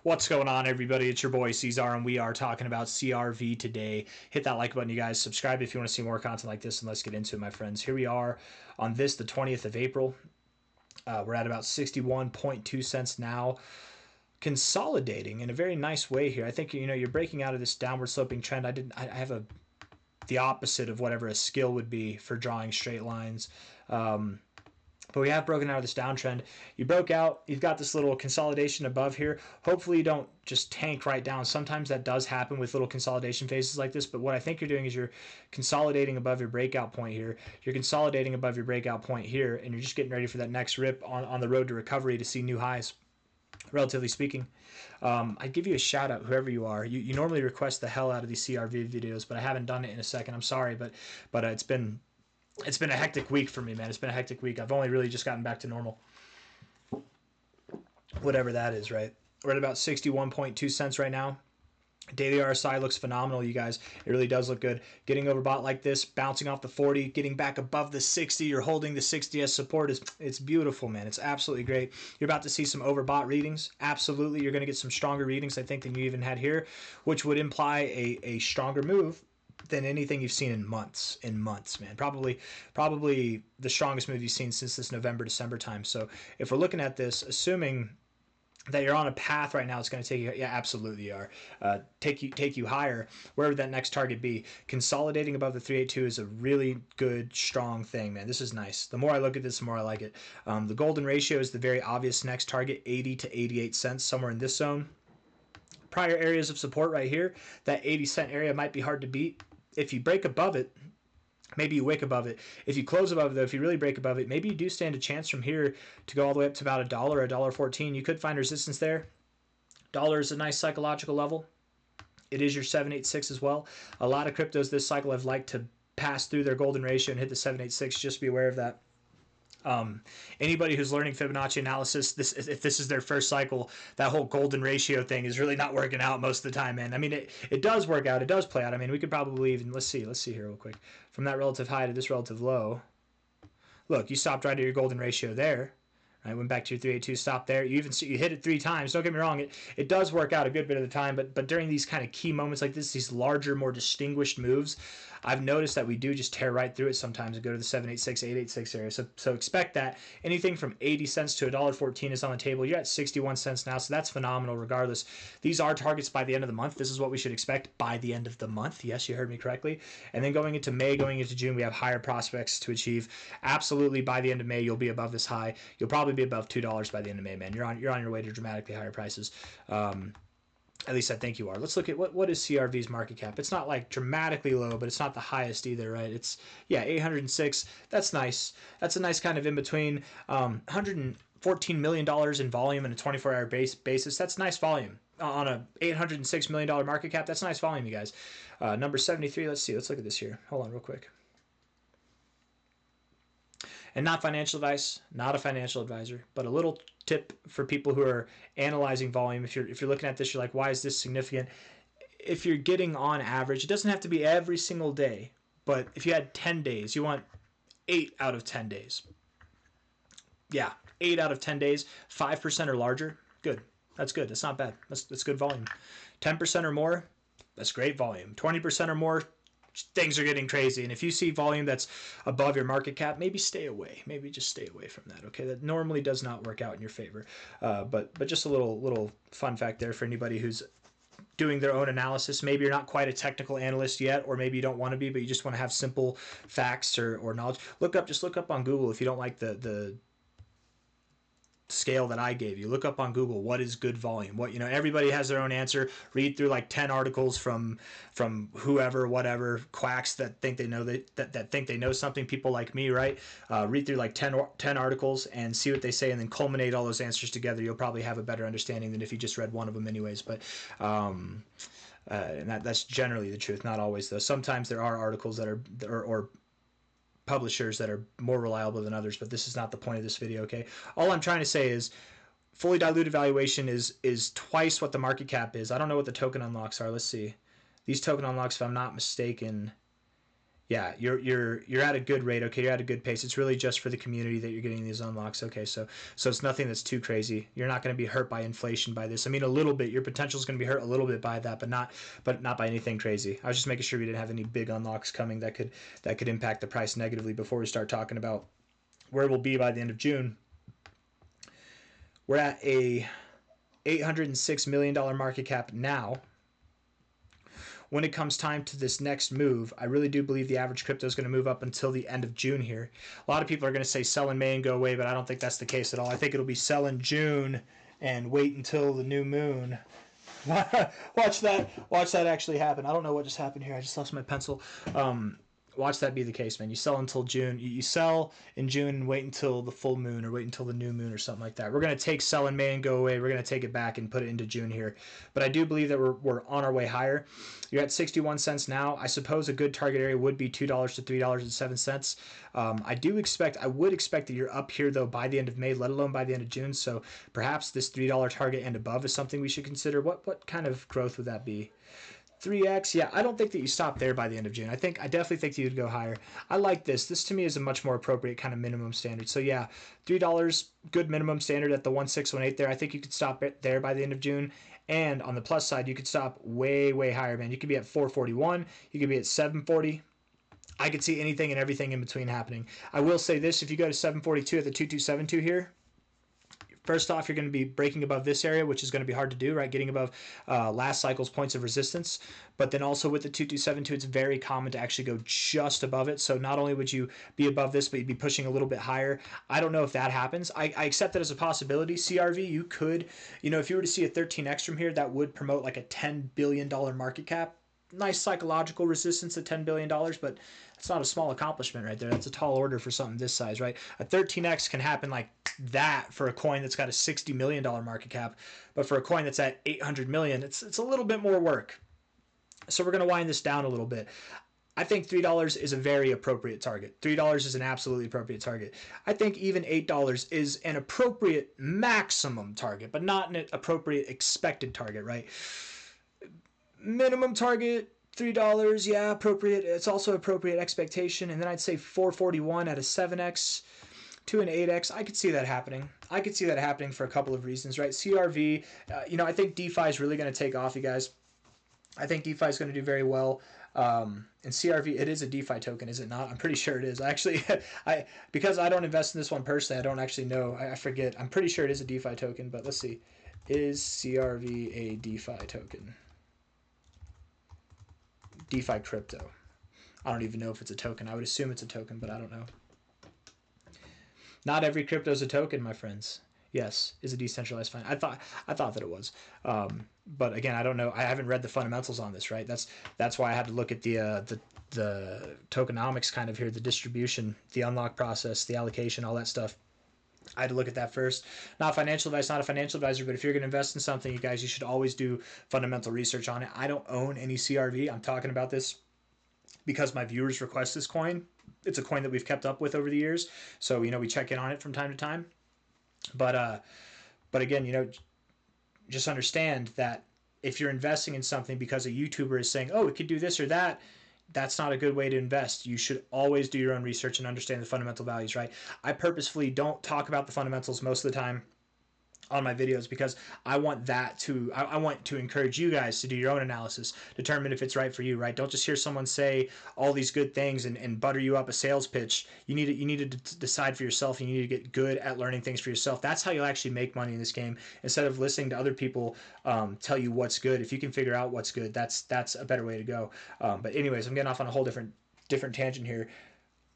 What's going on, everybody? It's your boy C-Zar, and we are talking about CRV today. Hit that like button, you guys. Subscribe if you want to see more content like this, and let's get into it, my friends. Here we are on this, the 20th of April. We're at about 61.2 cents now, consolidating in a very nice way here. I think you're breaking out of this downward sloping trend. I have the opposite of whatever a skill would be for drawing straight lines. But we have broken out of this downtrend. You broke out. You've got this little consolidation above here. Hopefully you don't just tank right down. Sometimes that does happen with little consolidation phases like this. But what I think you're doing is you're consolidating above your breakout point here. You're consolidating above your breakout point here. And you're just getting ready for that next rip on the road to recovery to see new highs, relatively speaking. I'd give you a shout out, whoever you are. You normally request the hell out of these CRV videos, but I haven't done it in a second. I'm sorry, but it's been a hectic week for me, man. It's been a hectic week. I've only really just gotten back to normal. Whatever that is, right? We're at about 61.2 cents right now. Daily RSI looks phenomenal, you guys. It really does look good. Getting overbought like this, bouncing off the 40, getting back above the 60. You're holding the 60 as support. It's beautiful, man. It's absolutely great. You're about to see some overbought readings. Absolutely. You're going to get some stronger readings, I think, than you even had here, which would imply a stronger move than anything you've seen in months, man. Probably the strongest move you've seen since this November, December time. So if we're looking at this, assuming that you're on a path right now, it's going to take you, yeah, absolutely you are, take you higher, wherever that next target be. Consolidating above the 382 is a really good, strong thing, man. This is nice. The more I look at this, the more I like it. The golden ratio is the very obvious next target, 80 to 88 cents, somewhere in this zone. Prior areas of support right here, that 80-cent area might be hard to beat. If you break above it, maybe you wick above it. If you close above it, though, if you really break above it, maybe you do stand a chance from here to go all the way up to about $1 or $1.14. You could find resistance there. Dollar is a nice psychological level. It is your 786 as well. A lot of cryptos this cycle have liked to pass through their golden ratio and hit the 786. Just be aware of that. Anybody who's learning Fibonacci analysis, if this is their first cycle, that whole golden ratio thing is really not working out most of the time, man. I mean, it does work out. It does play out. I mean, we could probably even, let's see here real quick. From that relative high to this relative low, look, you stopped right at your golden ratio there. Right, went back to your 382, stopped there. You hit it 3 times. Don't get me wrong, it does work out a good bit of the time, but during these kind of key moments like this, these larger, more distinguished moves, I've noticed that we do just tear right through it sometimes and go to the 786, 886 area. So expect that. Anything from 80 cents to $1.14 is on the table. You're at 61 cents now, so that's phenomenal regardless. These are targets by the end of the month. This is what we should expect by the end of the month. Yes, you heard me correctly. And then going into May, going into June, we have higher prospects to achieve. Absolutely, by the end of May, you'll be above this high. You'll probably be above $2 by the end of May, man. You're on your way to dramatically higher prices. At least I think you are. Let's look at what is CRV's market cap. It's not like dramatically low, but it's not the highest either, right? It's, yeah, 806. That's nice. That's a nice kind of in between. $114 million in volume in a 24-hour basis. That's nice volume. On a $806 million market cap, that's nice volume, you guys. Number 73, let's see. Let's look at this here. Hold on real quick. And not financial advice, not a financial advisor, but a little tip for people who are analyzing volume. If you're looking at this, you're like, why is this significant? If you're getting on average, it doesn't have to be every single day, but if you had 10 days, you want 8 out of 10 days. Yeah, 8 out of 10 days, 5% or larger, good. That's good. That's not bad. That's good volume. 10% or more, that's great volume. 20% or more, things are getting crazy. And if you see volume that's above your market cap, maybe stay away. Maybe just stay away from that, okay? That normally does not work out in your favor. But just a little fun fact there for anybody who's doing their own analysis. Maybe you're not quite a technical analyst yet, or maybe you don't want to be, but you just want to have simple facts or knowledge. Just look up on Google if you don't like the scale that I gave you. Look up on Google, what is good volume? Everybody has their own answer. Read through like 10 articles from whoever, whatever, quacks that think they know that think they know something, people like me, right? Read through like 10 articles and see what they say, and then culminate all those answers together. You'll probably have a better understanding than if you just read one of them anyways. But and that's generally the truth, not always though. Sometimes there are articles that are or publishers that are more reliable than others, but this is not the point of this video, okay? All I'm trying to say is fully diluted valuation is twice what the market cap is. I don't know what the token unlocks are. Let's see. These token unlocks, if I'm not mistaken, Yeah, you're at a good rate. Okay, you're at a good pace. It's really just for the community that you're getting these unlocks. Okay, so it's nothing that's too crazy. You're not going to be hurt by inflation by this. I mean, a little bit. Your potential is going to be hurt a little bit by that, but not by anything crazy. I was just making sure we didn't have any big unlocks coming that could impact the price negatively before we start talking about where we'll be by the end of June. We're at a $806 million market cap now. When it comes time to this next move, I really do believe the average crypto is going to move up until the end of June here. A lot of people are going to say sell in May and go away, but I don't think that's the case at all. I think it'll be sell in June and wait until the new moon. Watch that actually happen. I don't know what just happened here. I just lost my pencil. Watch that be the case, man. You sell until June. You sell in June and wait until the full moon or wait until the new moon or something like that. We're going to take sell in May and go away. We're going to take it back and put it into June here. But I do believe that we're on our way higher. You're at 61 cents now. I suppose a good target area would be $2 to $3.07. I would expect that you're up here, though, by the end of May, let alone by the end of June. So perhaps this $3 target and above is something we should consider. What kind of growth would that be? 3x, yeah, I don't think that you stop there by the end of June. I definitely think that you'd go higher. I like this. This to me is a much more appropriate kind of minimum standard. So yeah, $3, good minimum standard at the 1618 there. I think you could stop it there by the end of June. And on the plus side, you could stop way, way higher, man. You could be at 441. You could be at 740. I could see anything and everything in between happening. I will say this, if you go to 742 at the 2272 here, first off, you're going to be breaking above this area, which is going to be hard to do, right? Getting above last cycle's points of resistance. But then also with the 2272, it's very common to actually go just above it. So not only would you be above this, but you'd be pushing a little bit higher. I don't know if that happens. I accept that as a possibility. CRV, you could, if you were to see a 13x from here, that would promote like a $10 billion market cap. Nice psychological resistance at $10 billion, but it's not a small accomplishment right there. That's a tall order for something this size, right? A 13x can happen like that for a coin that's got a $60 million market cap, but for a coin that's at 800 million, it's a little bit more work. So we're going to wind this down a little bit. I think $3 is a very appropriate target. $3 is an absolutely appropriate target. I think even $8 is an appropriate maximum target, but not an appropriate expected target, right? Minimum target, $3, yeah, appropriate. It's also appropriate expectation. And then I'd say 441 at a 7x to an 8x. I could see that happening. I could see that happening for a couple of reasons, right? CRV, I think DeFi is really going to take off, you guys. I think DeFi is going to do very well. And CRV, it is a DeFi token, is it not? I'm pretty sure it is. Actually, because I don't invest in this one personally, I don't actually know. I forget. I'm pretty sure it is a DeFi token, but let's see. Is CRV a DeFi token? DeFi crypto. I don't even know if it's a token. I would assume it's a token, but I don't know. Not every crypto is a token, my friends. Yes, is a decentralized fund. I thought that it was, but again, I don't know. I haven't read the fundamentals on this, right? That's why I had to look at the tokenomics kind of here, the distribution, the unlock process, the allocation, all that stuff. I had to look at that first. Not financial advice, not a financial advisor, but if you're going to invest in something, you guys, you should always do fundamental research on it. I don't own any CRV. I'm talking about this because my viewers request this coin. It's a coin that we've kept up with over the years. So, we check in on it from time to time. But again, just understand that if you're investing in something because a YouTuber is saying, oh, it could do this or that, that's not a good way to invest. You should always do your own research and understand the fundamental values, right? I purposefully don't talk about the fundamentals most of the time on my videos because I want to encourage you guys to do your own analysis, determine if it's right for you, right? Don't just hear someone say all these good things and butter you up a sales pitch. You need to decide for yourself, and you need to get good at learning things for yourself. That's how you'll actually make money in this game, instead of listening to other people tell you what's good. If you can figure out what's good, that's a better way to go. But anyways, I'm getting off on a whole different tangent here.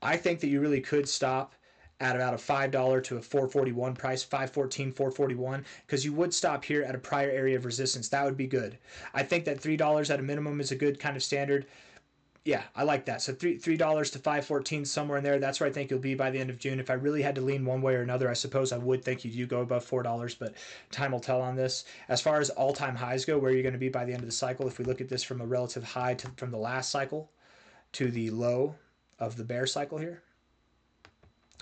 I think that you really could stop at about a $5 to a 441 price, 514, 441, because you would stop here at a prior area of resistance. That would be good. I think that $3 at a minimum is a good kind of standard. Yeah, I like that. So $3 to 514, somewhere in there. That's where I think you'll be by the end of June. If I really had to lean one way or another, I suppose I would think you do go above $4, but time will tell on this. As far as all-time highs go, where you're going to be by the end of the cycle, if we look at this from a relative high from the last cycle to the low of the bear cycle here,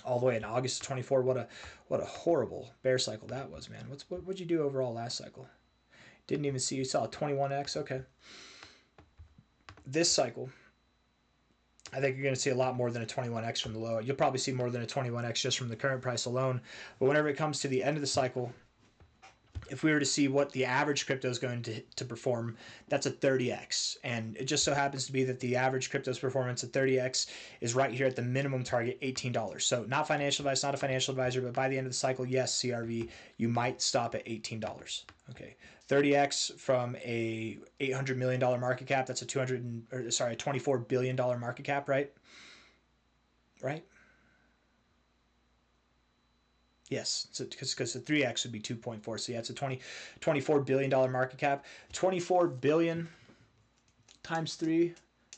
all the way in August 24. What a horrible bear cycle that was, man. What'd you do overall last cycle? Didn't even see. You saw a 21x. Okay. This cycle, I think you're going to see a lot more than a 21x from the low. You'll probably see more than a 21x just from the current price alone. But whenever it comes to the end of the cycle, if we were to see what the average crypto is going to perform, that's a 30x. And it just so happens to be that the average crypto's performance at 30x is right here at the minimum target, $18. So not financial advice, not a financial advisor, but by the end of the cycle, yes, CRV, you might stop at $18. Okay. 30x from a $800 million market cap, that's a $24 billion market cap, right? Right? Yes, because the 3x would be 2.4. So yeah, it's a $24 billion market cap. 24 billion times 3,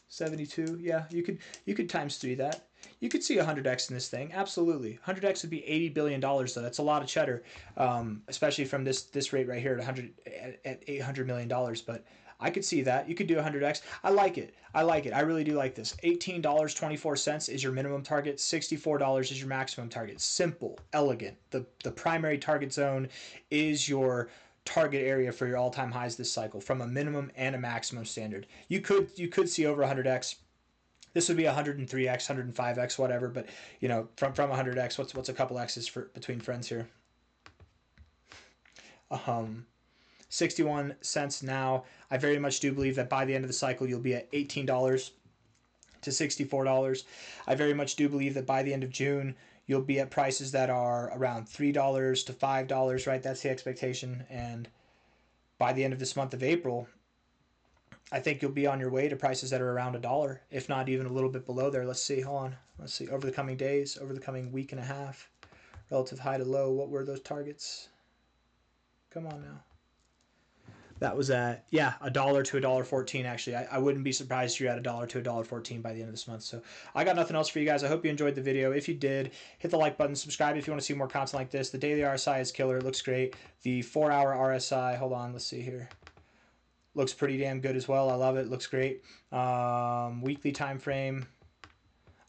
72. Yeah, you could times 3 that. You could see 100x in this thing. Absolutely. 100x would be $80 billion though. That's a lot of cheddar, especially from this rate right here at $800 million. But I could see that. You could do 100x. I like it. I like it. I really do like this. $18.24 is your minimum target. $64 is your maximum target. Simple, elegant. The primary target zone is your target area for your all-time highs this cycle from a minimum and a maximum standard. You could see over 100x. This would be 103x, 105x, whatever. But you know, from 100x, what's a couple x's for between friends here? 61 cents now. I very much do believe that by the end of the cycle, you'll be at $18 to $64. I very much do believe that by the end of June, you'll be at prices that are around $3 to $5, right? That's the expectation. And by the end of this month of April, I think you'll be on your way to prices that are around $1, if not even a little bit below there. Let's see. Hold on. Let's see. Over the coming days, over the coming week and a half, relative high to low, what were those targets? Come on now. That was at, yeah, $1 to $1.14. Actually, I wouldn't be surprised if you're at $1 to $1.14 by the end of this month. So I got nothing else for you guys. I hope you enjoyed the video. If you did, hit the like button, subscribe if you want to see more content like this. The daily RSI is killer. It looks great. The 4-hour RSI, hold on, let's see here. Looks pretty damn good as well. I love it. Looks great. Weekly time frame,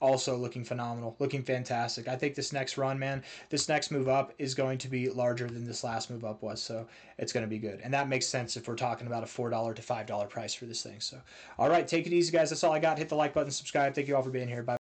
also looking phenomenal, looking fantastic. I think this next run, man, this next move up is going to be larger than this last move up was, so it's going to be good. And that makes sense if we're talking about a $4 to $5 price for this thing. So, all right, take it easy, guys. That's all I got. Hit the like button, subscribe. Thank you all for being here. Bye.